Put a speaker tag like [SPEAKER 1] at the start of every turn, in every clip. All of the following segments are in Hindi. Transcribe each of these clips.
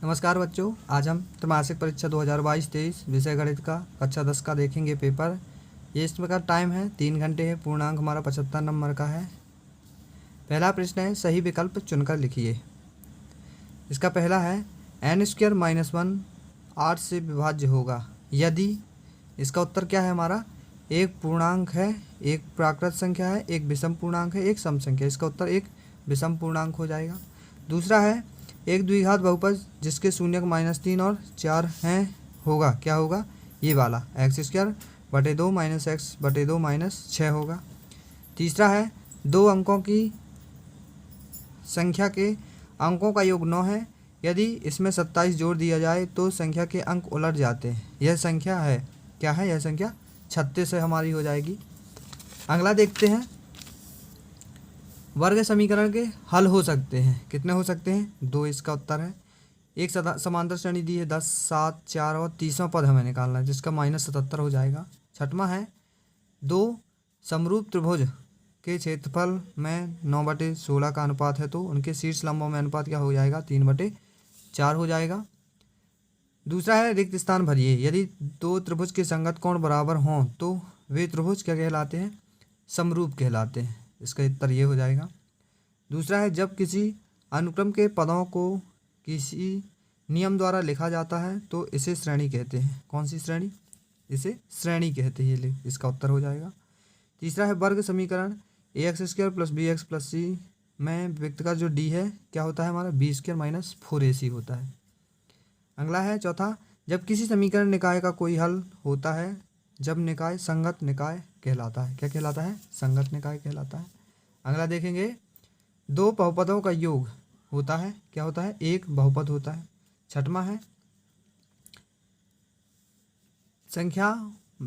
[SPEAKER 1] नमस्कार बच्चों, आज हम त्रैमासिक परीक्षा 2022-23 विषय गणित का कक्षा 10 का देखेंगे पेपर। ये इसमें का टाइम है 3 घंटे है। पूर्णांक हमारा 75 नंबर का है। पहला प्रश्न है, सही विकल्प चुनकर लिखिए। इसका पहला है n² - 1 8 से विभाज्य होगा यदि। इसका उत्तर क्या है हमारा, एक पूर्णांक है, एक प्राकृत संख्या है, एक विषम पूर्णांक है, एक सम संख्या। इसका उत्तर एक विषम पूर्णांक हो जाएगा। दूसरा है, एक द्विघात बहुपद जिसके शून्यक -3 और 4 हैं होगा, क्या होगा, ये वाला x² - 2 - x - 2 - 6 होगा। तीसरा है, दो अंकों की संख्या के अंकों का योग 9 है यदि इसमें 27 जोड़ दिया जाए तो संख्या के अंक उलट जाते हैं। यह संख्या है, क्या है, यह संख्या 36 हमारी हो जाएगी। अगला देखते हैं, वर्ग समीकरण के हल हो सकते हैं, कितने हो सकते हैं, 2। इसका उत्तर है। एक समांतर श्रेणी दी है 10, 7, 4 और 30वां पद हमें निकालना है जिसका -77 हो जाएगा। छठवां है, दो समरूप त्रिभुज के क्षेत्रफल में 9/16 का अनुपात है तो उनके शीर्ष लंबों में अनुपात क्या हो जाएगा, 3/4 हो जाएगा। दूसरा है, रिक्त स्थान भरिए। यदि दो त्रिभुज के संगत कोण बराबर हों तो वे त्रिभुज क्या कहलाते हैं, समरूप कहलाते हैं। इसका उत्तर ये हो जाएगा। दूसरा है, जब किसी अनुक्रम के पदों को किसी नियम द्वारा लिखा जाता है तो इसे श्रेणी कहते हैं। कौन सी श्रेणी, इसे श्रेणी कहते हैं। ये इसका उत्तर हो जाएगा। तीसरा है, वर्ग समीकरण ax² + bx + c में व्यक्त का जो d है क्या होता है हमारा, b² - 4ac होता है। अगला है चौथा, जब किसी समीकरण निकाय का कोई हल होता है जब निकाय संगत निकाय कहलाता है। क्या कहलाता है, संगत निकाय कहलाता है। अगला देखेंगे, दो बहुपदों का योग होता है, क्या होता है, एक बहुपद होता है। छठवां है, संख्या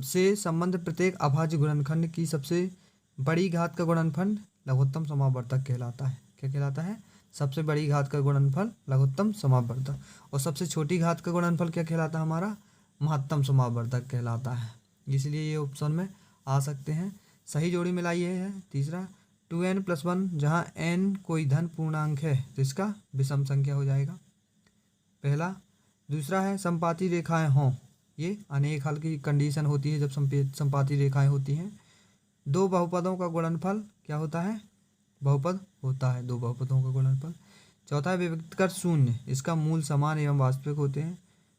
[SPEAKER 1] से संबंध प्रत्येक अभाज्य गुणनखंड की सबसे बड़ी घात का गुणनफल लघुत्तम समावर्तक कहलाता है। क्या कहलाता है, सबसे बड़ी घात का गुणनफल लघुत्तम समावर्तक, और सबसे छोटी घात का गुणनफल क्या कहलाता है हमारा, महत्तम समावर्तक कहलाता है। इसलिए ये ऑप्शन में आ सकते हैं। सही जोड़ी मिलाई है। तीसरा, 2n + 1 जहाँ n कोई धन पूर्णांक है तो इसका विषम संख्या हो जाएगा, पहला। दूसरा है, संपाती रेखाएं हों, ये अनेक हल की कंडीशन होती है जब संपाती रेखाएं होती हैं। दो बहुपदों का गुणनफल क्या होता है, बहुपद होता है, दो बहुपदों का गुणनफल। चौथा है, विविक्तकर शून्य, इसका मूल समान एवं वास्तविक होते हैं।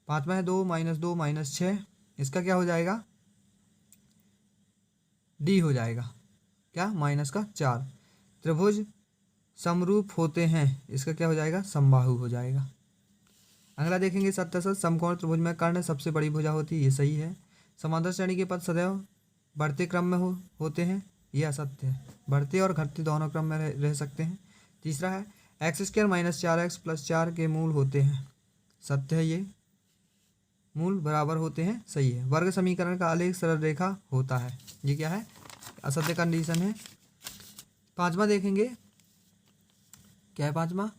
[SPEAKER 1] पांचवा है, 2 - 2 - 6, इसका क्या हो जाएगा, डी हो जाएगा, क्या, -4। त्रिभुज समरूप होते हैं, इसका क्या हो जाएगा, समबाहु हो जाएगा। अगला देखेंगे, सत्य समकोण त्रिभुज में कर्ण सबसे बड़ी भुजा होती है, ये सही है। समांतर श्रेणी के पद सदैव बढ़ते क्रम में होते हैं, ये असत्य है। बढ़ते और घटते दोनों क्रम में रह सकते हैं। तीसरा है, x² - 4x + 4 के मूल होते हैं, सत्य है, ये मूल बराबर होते हैं, सही है। वर्ग समीकरण का आलेख सरल रेखा होता है, ये क्या है, असत्य कंडीशन है। पांचवा देखेंगे, क्या है पांचवा,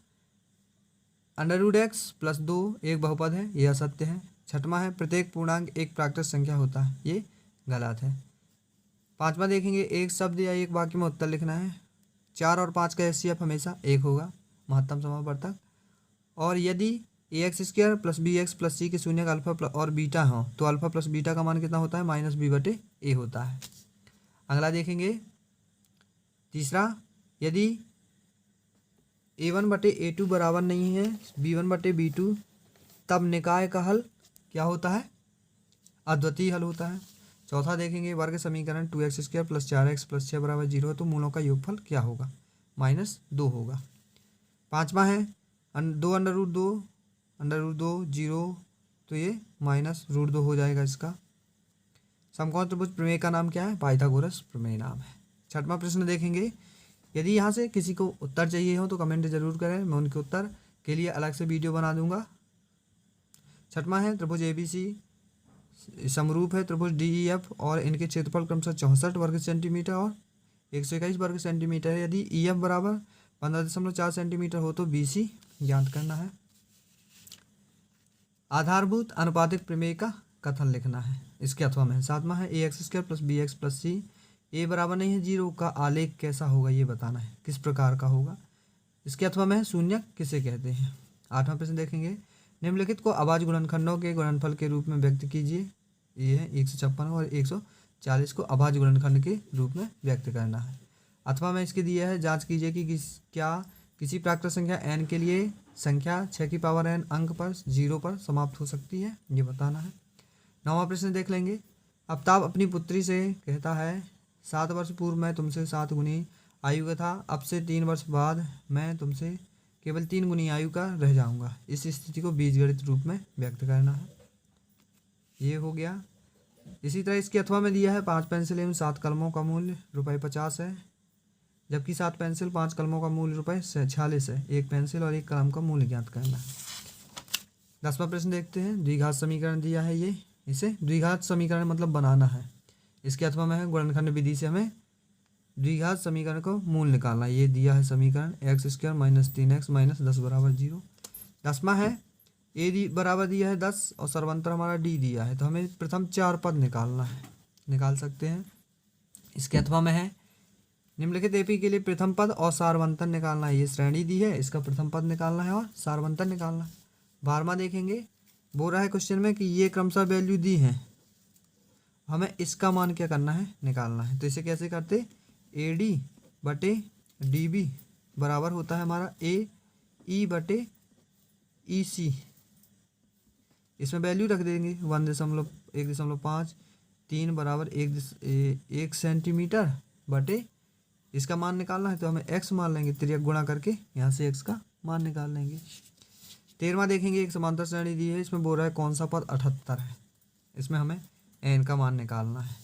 [SPEAKER 1] √x + 2 एक बहुपद है, ये असत्य है। छठवां है, प्रत्येक पूर्णांक एक प्राकृत संख्या होता है, ये गलत है। पांचवा देखेंगे, एक शब्द या एक वाक्य में उत्तर लिखना है। 4 और 5 का HCF हमेशा 1 होगा, महत्तम समावर्तक। और यदि ax² + bx + c के शून्यक अल्फा और बीटा हो तो अल्फा + बीटा का मान कितना होता है, -b/a होता है। अगला देखेंगे, तीसरा, यदि a1/a2 बराबर नहीं है b1/b2 तब निकाय का हल क्या होता है, अद्वितीय हल होता है। चौथा देखेंगे, वर्ग समीकरण 2x² + 4x + 6 = 0 तो मूलों का योगफल क्या होगा, -2 होगा। पांचवा है, 2 √2 0 तो ये -√2 हो जाएगा इसका। समकोण त्रिभुज प्रमेय का नाम क्या है, पाइथागोरस प्रमेय नाम है। छठवां प्रश्न देखेंगे, यदि यहाँ से किसी को उत्तर चाहिए हो तो कमेंट जरूर करें, मैं उनके उत्तर के लिए अलग से वीडियो बना दूंगा। छठवां है, त्रिभुज ABC समरूप है त्रिभुज DEF और इनके क्षेत्रफल क्रमशः 64 वर्ग सेंटीमीटर और 121 वर्ग सेंटीमीटर है। यदि EF बराबर 15.4 सेंटीमीटर हो तो BC ज्ञात करना है। आधारभूत अनुपातिक प्रमेय का कथन लिखना है, इसके अथवा में। सातवां है, ax² + bx + c a बराबर नहीं है 0 का आलेख कैसा होगा, ये बताना है, किस प्रकार का होगा। इसके अथवा में, शून्यक किसे कहते हैं। आठवां प्रश्न देखेंगे, निम्नलिखित को अभाज्य गुणनखंडों के गुणनफल के रूप में व्यक्त कीजिए। ये है 156 और 140 को अभाज्य गुणनखंड के रूप में व्यक्त करना है। अथवा में इसके दिया है, जांच कीजिए कि क्या किसी प्राकृत संख्या n के लिए संख्या 6 की पावर n अंक पर 0 पर समाप्त हो सकती है, ये बताना है। 9वां प्रश्न देख लेंगे। आफ्ताब अपनी पुत्री से कहता है, 7 वर्ष पूर्व मैं तुमसे 7 गुनी आयु का था, अब से 3 वर्ष बाद मैं तुमसे केवल 3 गुनी आयु का रह जाऊंगा। इस स्थिति को बीजगणित रूप में व्यक्त करना है। ये हो गया। इसी तरह इसके अथवा में दिया है 5 पेंसिल एवं 7 कलमों का मूल्य ₹50 है, जबकि 7 पेंसिल 5 कलमों का मूल्य ₹46 है। एक पेंसिल और एक कलम का मूल्य ज्ञात करना है। 10वां प्रश्न देखते हैं। द्विघात समीकरण दिया है, ये इसे द्विघात समीकरण मतलब बनाना है। इसके अथवा में है गुणनखंड विधि से हमें द्विघात समीकरण को मूल निकालना है। ये दिया है समीकरण x² - 3x - 10 = 0। 10वां है a बराबर दिया है 10 और सर्वंतर हमारा d दिया है, तो हमें प्रथम 4 पद निकालना है, निकाल सकते हैं। इसके अथवा में है निम्नलिखित एपी के लिए प्रथम पद और सारवंतर निकालना है। ये श्रेणी दी है, इसका प्रथम पद निकालना है और सारवंतर निकालना है। 12वां देखेंगे, बोल रहा है क्वेश्चन में कि ये क्रमशः वैल्यू दी हैं, हमें इसका मान क्या करना है, निकालना है। तो इसे कैसे करते, AD/DB बराबर होता है हमारा AE/EC। इसमें वैल्यू रख देंगे 1.5 3 बराबर 1 सेंटीमीटर बटे इसका मान निकालना है, तो हमें x मान लेंगे, तिर्यक गुणा करके यहाँ से x का मान निकाल लेंगे। 13वां देखेंगे, एक समांतर श्रेणी दी है, इसमें बोल रहा है कौन सा पद 78 है, इसमें हमें n का मान निकालना है।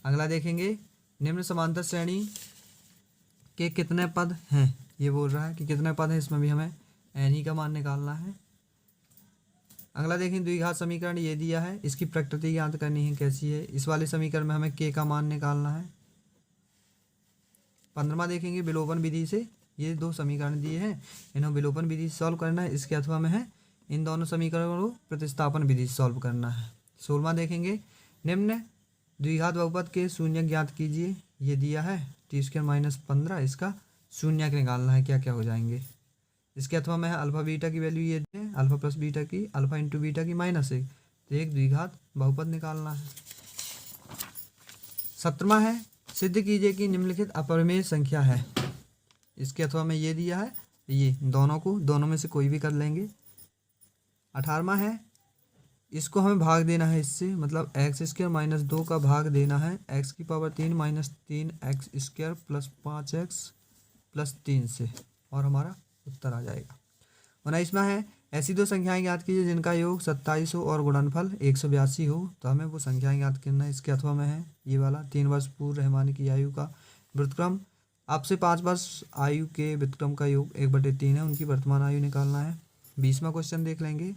[SPEAKER 1] अगला देखेंगे, निम्न समांतर श्रेणी के कितने पद हैं, ये बोल रहा है कि कितने पद हैं, इसमें भी हमें n ही का मान निकालना है। अगला देखें, द्विघात समीकरण ये दिया है, इसकी प्रकृति ज्ञात करनी है, कैसी है। इस वाले समीकरण में हमें k का मान निकालना है। 15वां देखेंगे, विलोपन विधि से ये 2 समीकरण दिए हैं, इन्हें विलोपन विधि से सॉल्व करना है। इसके अथवा में है इन दोनों समीकरणों को प्रतिस्थापन विधि से सॉल्व करना है। 16वां देखेंगे, निम्न द्विघात बहुपद के शून्य ज्ञात कीजिए। ये दिया है t² - 15, इसका शून्य निकालना है, क्या क्या हो जाएंगे। इसके अथवा में है अल्फा बीटा की वैल्यू ये है, अल्फा प्लस बीटा की, अल्फा इंटू बीटा की -1, तो एक द्विघात बहुपद निकालना है। 17वां है, सिद्ध कीजिए कि निम्नलिखित अपरिमेय संख्या है। इसके अथवा में ये दिया है, ये दोनों में से कोई भी कर लेंगे। 18वां है, इसको हमें भाग देना है इससे, मतलब x² - 2 का भाग देना है x की पावर 3 - 3x² + 5x + 3 से, और हमारा उत्तर आ जाएगा। 19वां है, ऐसी 2 संख्याएं ज्ञात कीजिए जिनका योग 27 हो और गुणनफल 182 हो, तो हमें वो संख्याएं ज्ञात करना है। इसके अथवा में है ये वाला, 3 वर्ष पूर्व रहमानी की आयु का व्युत्क्रम अब से 5 वर्ष आयु के व्युत्क्रम का योग 1/3 है, उनकी वर्तमान आयु निकालना है। 20वां क्वेश्चन देख लेंगे,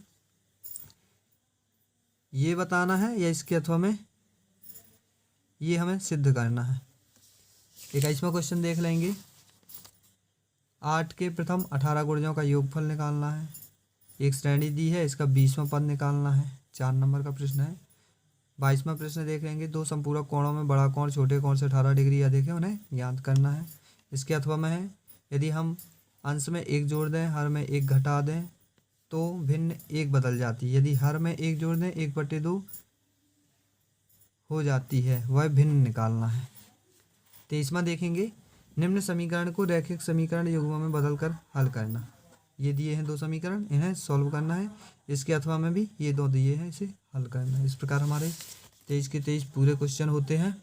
[SPEAKER 1] ये बताना है या इसके अथवा में ये हमें सिद्ध करना है। 21वां क्वेश्चन देख लेंगे, 8 के प्रथम 18 गुणजों का योगफल निकालना है। एक श्रेणी दी है, इसका 20वां पद निकालना है, 4 नंबर का प्रश्न है। 22वां प्रश्न देख लेंगे, 2 संपूरक कोणों में बड़ा कोण छोटे कोण से 18 डिग्री या देखें, उन्हें ज्ञात करना है। इसके अथवा में है, यदि हम अंश में 1 जोड़ दें, हर में 1 घटा दें, तो भिन्न 1 बदल जाती है। यदि हर में 1 जोड़ दें, 1/2 हो जाती है, वह भिन्न निकालना है। 23वां देखेंगे, निम्न समीकरण को रैखिक समीकरण युग्मों में बदलकर हल करना। ये दिए हैं 2 समीकरण, इन्हें सॉल्व करना है। इसके अथवा में भी ये 2 दिए हैं, इसे हल करना है। इस प्रकार हमारे 23 के 23 पूरे क्वेश्चन होते हैं।